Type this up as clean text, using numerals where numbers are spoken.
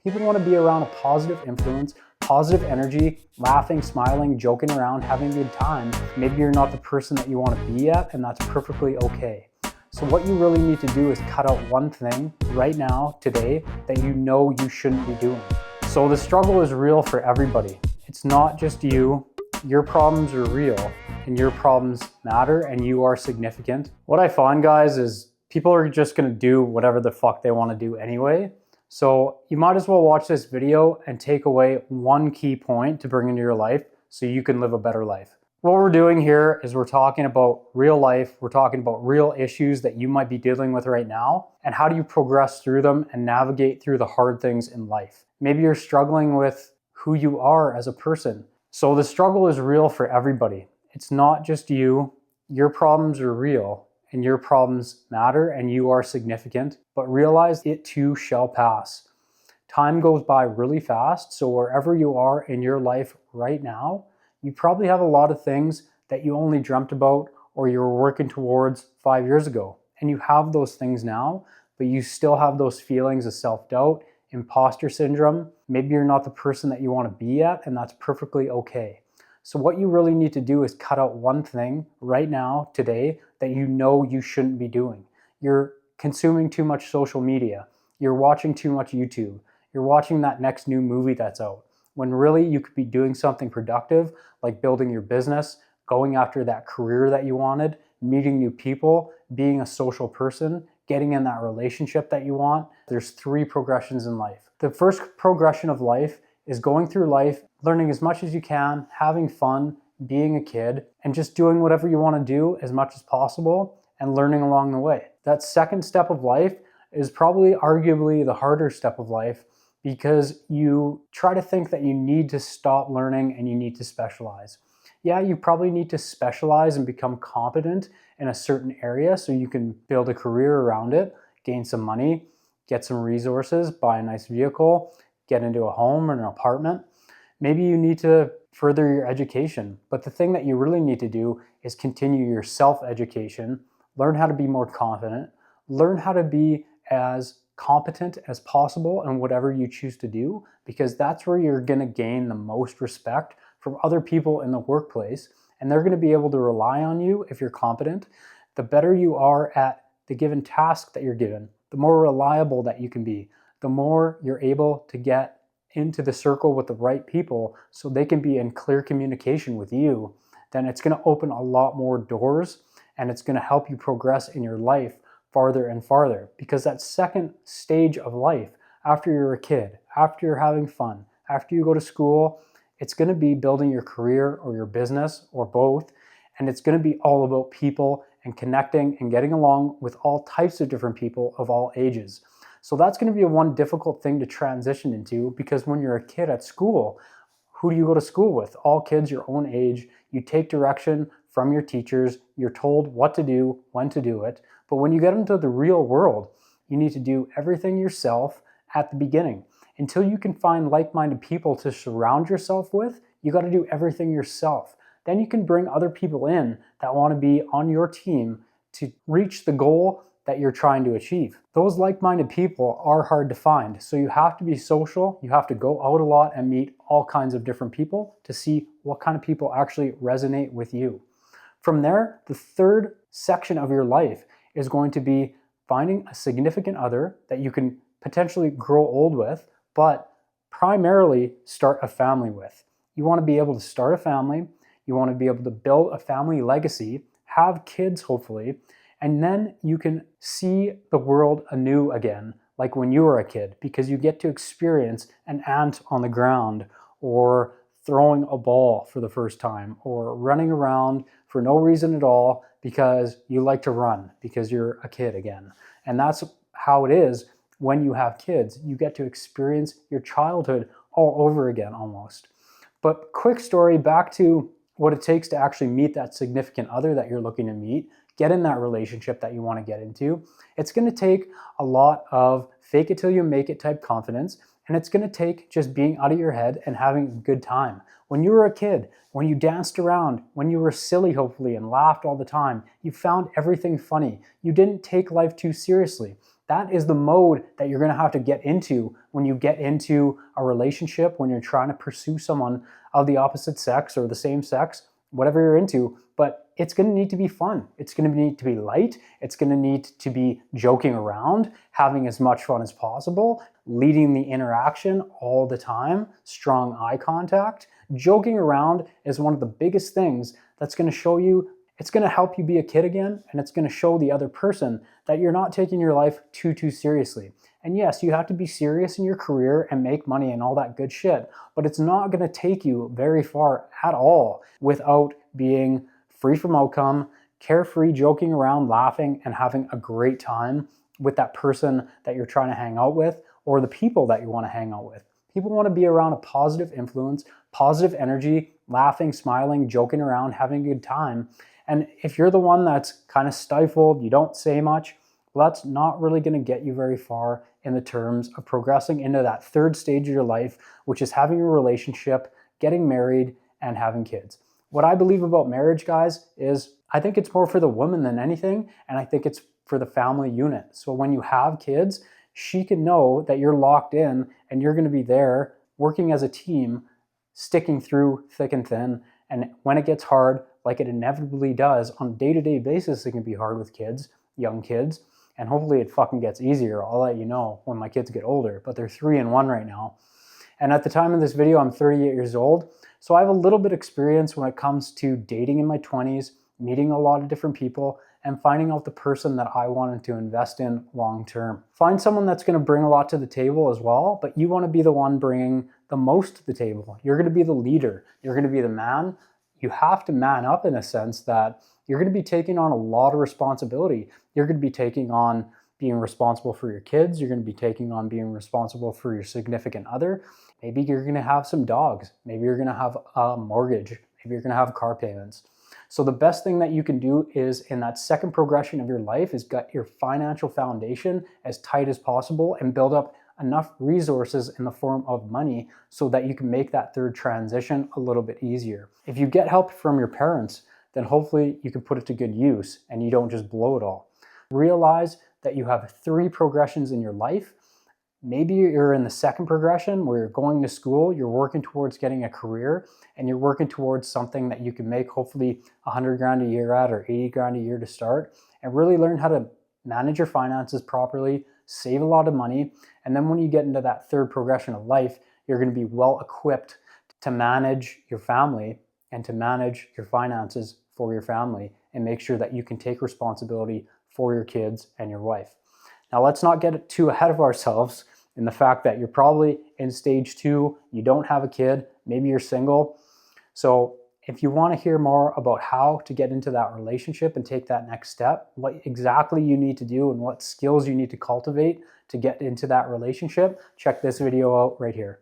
People want to be around a positive influence, positive energy, laughing, smiling, joking around, having a good time. Maybe you're not the person that you want to be yet, and that's perfectly okay. So what you really need to do is cut out one thing right now, today, that you know you shouldn't be doing. So the struggle is real for everybody. It's not just you. Your problems are real, and your problems matter, and you are significant. What I find, guys, is people are just gonna do whatever the fuck they want to do anyway. So you might as well watch this video and take away one key point to bring into your life so you can live a better life. What we're doing here is we're talking about real life. We're talking about real issues that you might be dealing with right now, and how do you progress through them and navigate through the hard things in life. Maybe you're struggling with who you are as a person. So the struggle is real for everybody. It's not just you. Your problems are real, and your problems matter, and you are significant, but realize it too shall pass. Time goes by really fast, so wherever you are in your life right now, you probably have a lot of things that you only dreamt about or you were working towards 5 years ago. And you have those things now, but you still have those feelings of self-doubt, imposter syndrome. Maybe you're not the person that you want to be yet, and that's perfectly okay. So what you really need to do is cut out one thing right now, today, that you know you shouldn't be doing. You're consuming too much social media. You're watching too much YouTube. You're watching that next new movie that's out, when really you could be doing something productive, like building your business, going after that career that you wanted, meeting new people, being a social person, getting in that relationship that you want. There's 3 progressions in life. The first progression of life is going through life, learning as much as you can, having fun, being a kid, and just doing whatever you want to do as much as possible and learning along the way. That second step of life is probably arguably the harder step of life, because you try to think that you need to stop learning and you need to specialize. Yeah, you probably need to specialize and become competent in a certain area so you can build a career around it, gain some money, get some resources, buy a nice vehicle, get into a home or an apartment. Maybe you need to further your education, but the thing that you really need to do is continue your self-education, learn how to be more confident, learn how to be as competent as possible in whatever you choose to do, because that's where you're going to gain the most respect from other people in the workplace, and they're going to be able to rely on you if you're competent. The better you are at the given task that you're given, the more reliable that you can be, the more you're able to get into the circle with the right people so they can be in clear communication with you, then it's going to open a lot more doors, and it's going to help you progress in your life farther and farther. Because that second stage of life, after you're a kid, after you're having fun, after you go to school, it's going to be building your career or your business or both, and it's going to be all about people and connecting and getting along with all types of different people of all ages. So that's going to be one difficult thing to transition into, because when you're a kid at school, who do you go to school with? All kids your own age. You take direction from your teachers. You're told what to do, when to do it. But when you get into the real world, you need to do everything yourself at the beginning. Until you can find like-minded people to surround yourself with, you got to do everything yourself. Then you can bring other people in that want to be on your team to reach the goal that you're trying to achieve. Those like-minded people are hard to find, so you have to be social. You have to go out a lot and meet all kinds of different people to see what kind of people actually resonate with you. From there, the third section of your life is going to be finding a significant other that you can potentially grow old with, but primarily start a family with. You want to be able to start a family. You want to be able to build a family legacy, have kids hopefully, and then you can see the world anew again, like when you were a kid, because you get to experience an ant on the ground, or throwing a ball for the first time, or running around for no reason at all because you like to run because you're a kid again. And that's how it is when you have kids. You get to experience your childhood all over again almost. But quick story, back to what it takes to actually meet that significant other that you're looking to meet, get in that relationship that you want to get into. It's going to take a lot of fake it till you make it type confidence, and it's going to take just being out of your head and having a good time. When you were a kid, when you danced around, when you were silly hopefully and laughed all the time, you found everything funny. You didn't take life too seriously. That is the mode that you're going to have to get into when you get into a relationship, when you're trying to pursue someone of the opposite sex or the same sex, whatever you're into. But it's going to need to be fun. It's going to need to be light. It's going to need to be joking around, having as much fun as possible, leading the interaction all the time, strong eye contact. Joking around is one of the biggest things that's going to show you, it's going to help you be a kid again, and it's going to show the other person that you're not taking your life too seriously. And yes, you have to be serious in your career and make money and all that good shit, but it's not going to take you very far at all without being free from outcome, carefree, joking around, laughing, and having a great time with that person that you're trying to hang out with or the people that you want to hang out with. People want to be around a positive influence, positive energy, laughing, smiling, joking around, having a good time. And if you're the one that's kind of stifled, you don't say much, well, that's not really going to get you very far in the terms of progressing into that third stage of your life, which is having a relationship, getting married, and having kids. What I believe about marriage, guys, is I think it's more for the woman than anything, and I think it's for the family unit. So when you have kids, she can know that you're locked in and you're going to be there working as a team, sticking through thick and thin. And when it gets hard, like it inevitably does on a day-to-day basis, it can be hard with kids, young kids, and hopefully it fucking gets easier. I'll let you know when my kids get older, but they're 3 and 1 right now. And at the time of this video, I'm 38 years old. So I have a little bit of experience when it comes to dating in my 20s, meeting a lot of different people, and finding out the person that I wanted to invest in long term. Find someone that's going to bring a lot to the table as well, but you want to be the one bringing the most to the table. You're going to be the leader. You're going to be the man. You have to man up in a sense that you're going to be taking on a lot of responsibility. You're going to be taking on being responsible for your kids. You're going to be taking on being responsible for your significant other. Maybe you're going to have some dogs. Maybe you're going to have a mortgage. Maybe you're going to have car payments. So the best thing that you can do is in that second progression of your life is get your financial foundation as tight as possible and build up enough resources in the form of money so that you can make that third transition a little bit easier. If you get help from your parents, then hopefully you can put it to good use and you don't just blow it all. Realize that you have 3 progressions in your life. Maybe you're in the second progression where you're going to school, you're working towards getting a career, and you're working towards something that you can make hopefully 100 grand a year at or 80 grand a year to start, and really learn how to manage your finances properly, save a lot of money. And then when you get into that third progression of life, you're going to be well equipped to manage your family and to manage your finances for your family and make sure that you can take responsibility for your kids and your wife. Now, let's not get too ahead of ourselves in the fact that you're probably in stage 2, you don't have a kid, maybe you're single. So if you want to hear more about how to get into that relationship and take that next step, what exactly you need to do and what skills you need to cultivate to get into that relationship, check this video out right here.